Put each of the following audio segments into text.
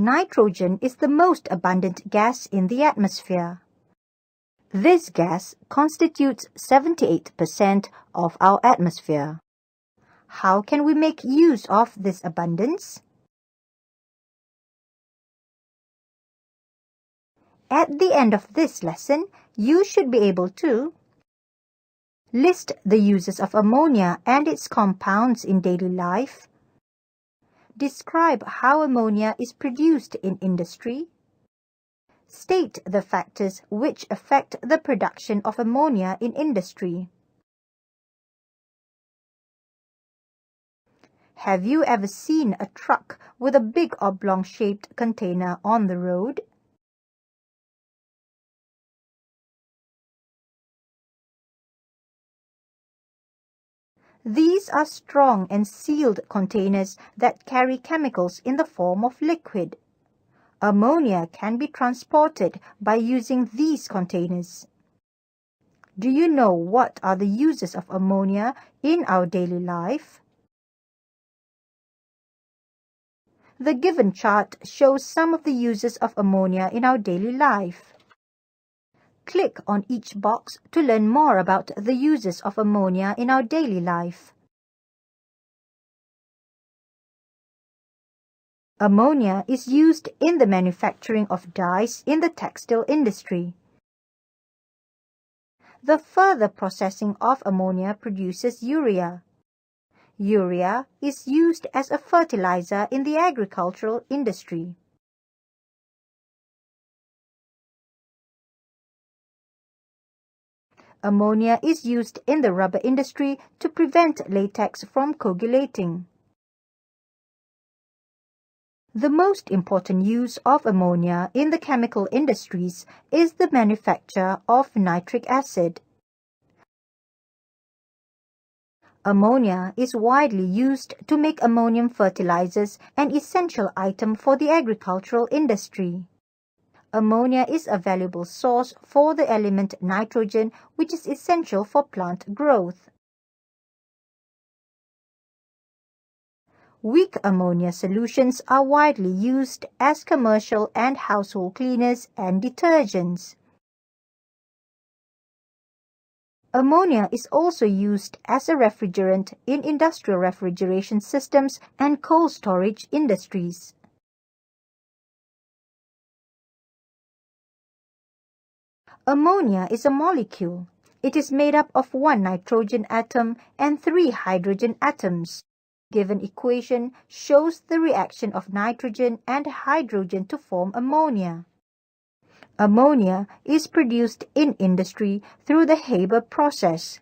Nitrogen is the most abundant gas in the atmosphere. This gas constitutes 78% of our atmosphere. How can we make use of this abundance? At the end of this lesson, you should be able to list the uses of ammonia and its compounds in daily life, describe how ammonia is produced in industry, state the factors which affect the production of ammonia in industry. Have you ever seen a truck with a big oblong-shaped container on the road? These are strong and sealed containers that carry chemicals in the form of liquid. Ammonia can be transported by using these containers. Do you know what are the uses of ammonia in our daily life? The given chart shows some of the uses of ammonia in our daily life. Click on each box to learn more about the uses of ammonia in our daily life. Ammonia is used in the manufacturing of dyes in the textile industry. The further processing of ammonia produces urea. Urea is used as a fertilizer in the agricultural industry. Ammonia is used in the rubber industry to prevent latex from coagulating. The most important use of ammonia in the chemical industries is the manufacture of nitric acid. Ammonia is widely used to make ammonium fertilizers, an essential item for the agricultural industry. Ammonia is a valuable source for the element nitrogen, which is essential for plant growth. Weak ammonia solutions are widely used as commercial and household cleaners and detergents. Ammonia is also used as a refrigerant in industrial refrigeration systems and cold storage industries. Ammonia is a molecule. It is made up of one nitrogen atom and 3 hydrogen atoms. Given equation shows the reaction of nitrogen and hydrogen to form ammonia. Ammonia is produced in industry through the Haber process.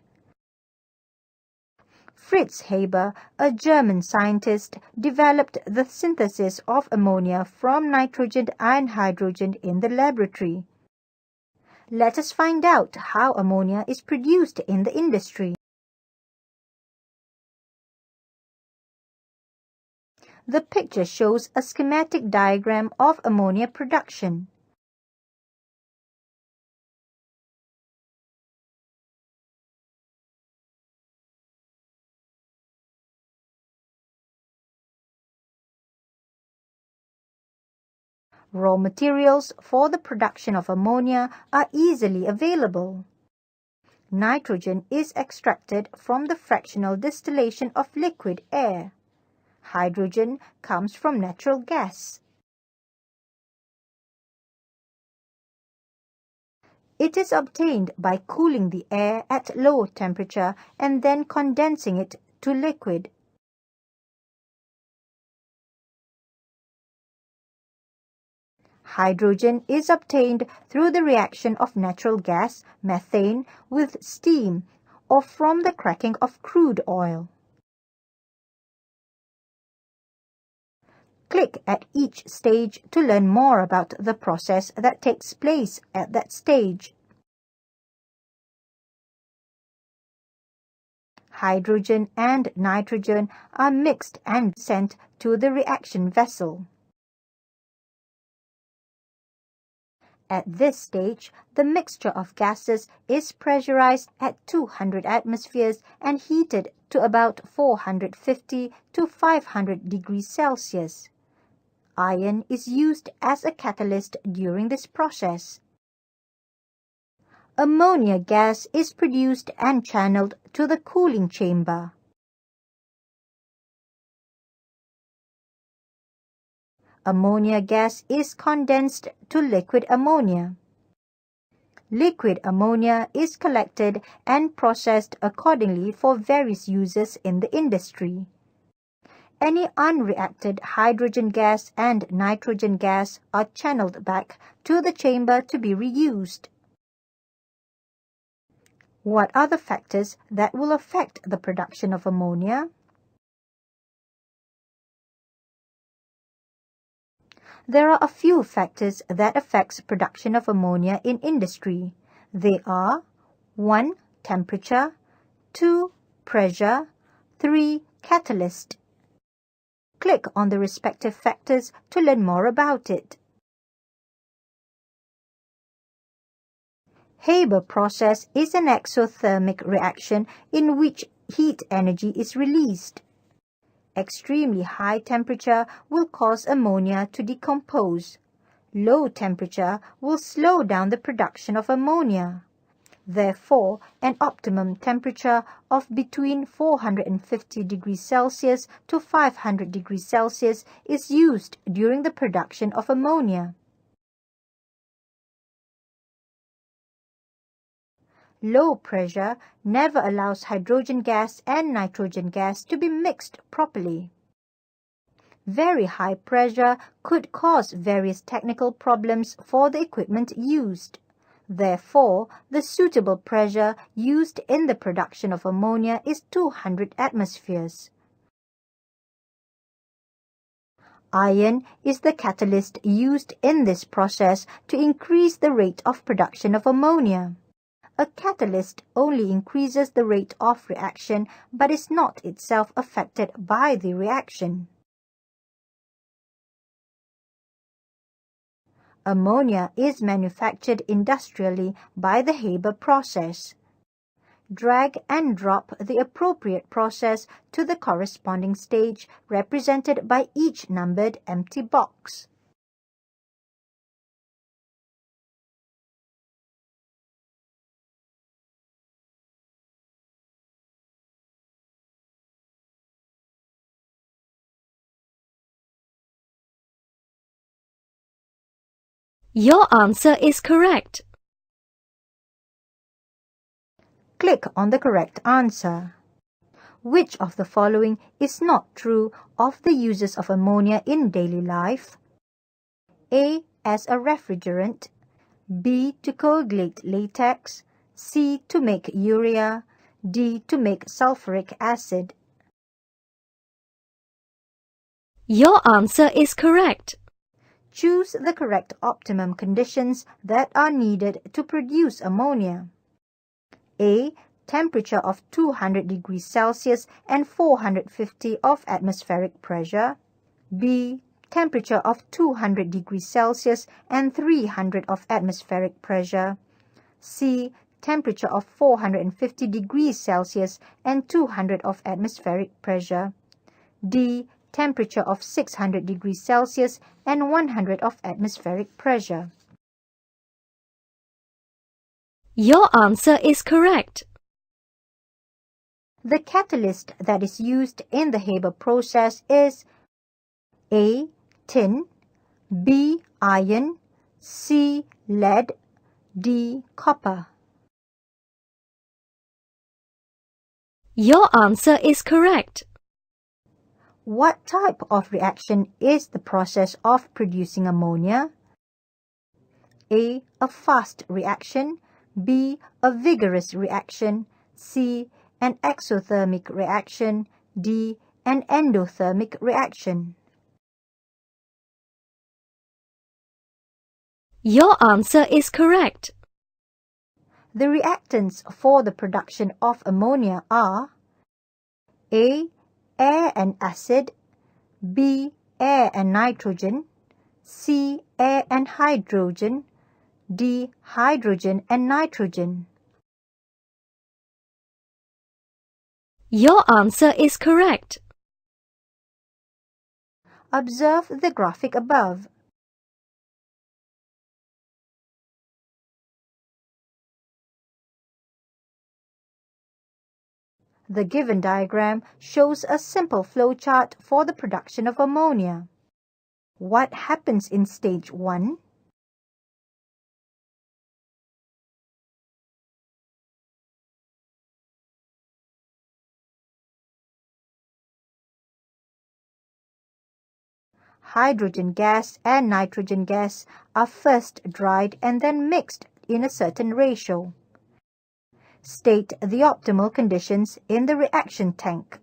Fritz Haber, a German scientist, developed the synthesis of ammonia from nitrogen and hydrogen in the laboratory. Let us find out how ammonia is produced in the industry. The picture shows a schematic diagram of ammonia production. Raw materials for the production of ammonia are easily available. Nitrogen is extracted from the fractional distillation of liquid air. Hydrogen comes from natural gas. It is obtained by cooling the air at low temperature and then condensing it to liquid. Hydrogen is obtained through the reaction of natural gas, methane, with steam or from the cracking of crude oil. Click at each stage to learn more about the process that takes place at that stage. Hydrogen and nitrogen are mixed and sent to the reaction vessel. At this stage, the mixture of gases is pressurized at 200 atmospheres and heated to about 450 to 500 degrees Celsius. Iron is used as a catalyst during this process. Ammonia gas is produced and channeled to the cooling chamber. Ammonia gas is condensed to liquid ammonia. Liquid ammonia is collected and processed accordingly for various uses in the industry. Any unreacted hydrogen gas and nitrogen gas are channeled back to the chamber to be reused. What are the factors that will affect the production of ammonia? There are a few factors that affects production of ammonia in industry. They are 1. Temperature, 2. Pressure, 3. Catalyst. Click on the respective factors to learn more about it. Haber process is an exothermic reaction in which heat energy is released. Extremely high temperature will cause ammonia to decompose. Low temperature will slow down the production of ammonia. Therefore, an optimum temperature of between 450 degrees Celsius to 500 degrees Celsius is used during the production of ammonia. Low pressure never allows hydrogen gas and nitrogen gas to be mixed properly. Very high pressure could cause various technical problems for the equipment used. Therefore, the suitable pressure used in the production of ammonia is 200 atmospheres. Iron is the catalyst used in this process to increase the rate of production of ammonia. A catalyst only increases the rate of reaction but is not itself affected by the reaction. Ammonia is manufactured industrially by the Haber process. Drag and drop the appropriate process to the corresponding stage represented by each numbered empty box. Your answer is correct. Click on the correct answer. Which of the following is not true of the uses of ammonia in daily life? A. As a refrigerant, B. To coagulate latex, C. To make urea, D. To make sulfuric acid. Your answer is correct. Choose the correct optimum conditions that are needed to produce ammonia. A. Temperature of 200 degrees Celsius and 450 of atmospheric pressure. B. Temperature of 200 degrees Celsius and 300 of atmospheric pressure. C. Temperature of 450 degrees Celsius and 200 of atmospheric pressure. D. Temperature of 600 degrees Celsius and 100 of atmospheric pressure. Your answer is correct. The catalyst that is used in the Haber process is A. Tin, B. Iron, C. Lead, D. Copper. Your answer is correct. What type of reaction is the process of producing ammonia? A. A fast reaction, B. A vigorous reaction, C. An exothermic reaction, D. An endothermic reaction. Your answer is correct. The reactants for the production of ammonia are A. Air and acid, B. Air and nitrogen, C. Air and hydrogen, D. Hydrogen and nitrogen. Your answer is correct. Observe the graphic above. The given diagram shows a simple flowchart for the production of ammonia. What happens in stage 1? Hydrogen gas and nitrogen gas are first dried and then mixed in a certain ratio. State the optimal conditions in the reaction tank.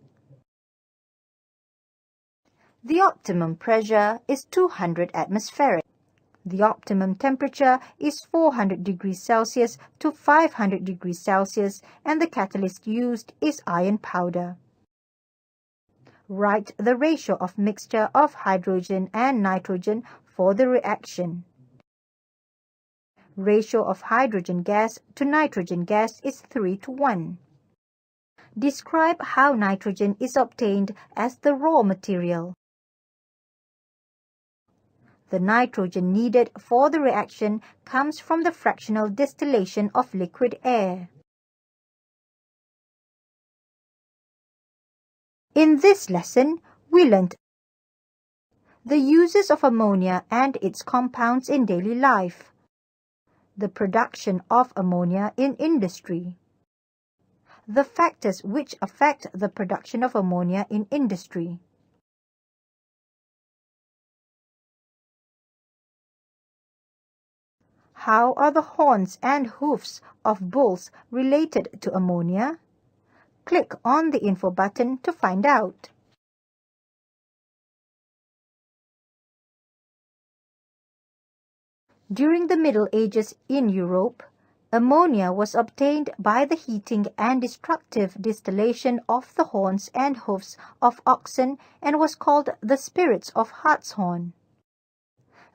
The optimum pressure is 200 atmospheric. The optimum temperature is 400 degrees Celsius to 500 degrees Celsius, and the catalyst used is iron powder. Write the ratio of mixture of hydrogen and nitrogen for the reaction. Ratio of hydrogen gas to nitrogen gas is 3:1. Describe how nitrogen is obtained as the raw material. The nitrogen needed for the reaction comes from the fractional distillation of liquid air. In this lesson, we learnt the uses of ammonia and its compounds in daily life, the production of ammonia in industry, the factors which affect the production of ammonia in industry, how are the horns and hoofs of bulls related to ammonia? Click on the info button to find out. During the Middle Ages in Europe, ammonia was obtained by the heating and destructive distillation of the horns and hoofs of oxen and was called the spirits of hartshorn.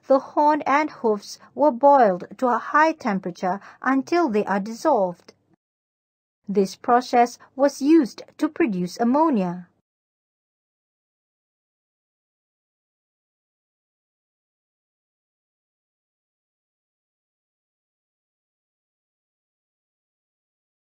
The horn and hoofs were boiled to a high temperature until they are dissolved. This process was used to produce ammonia.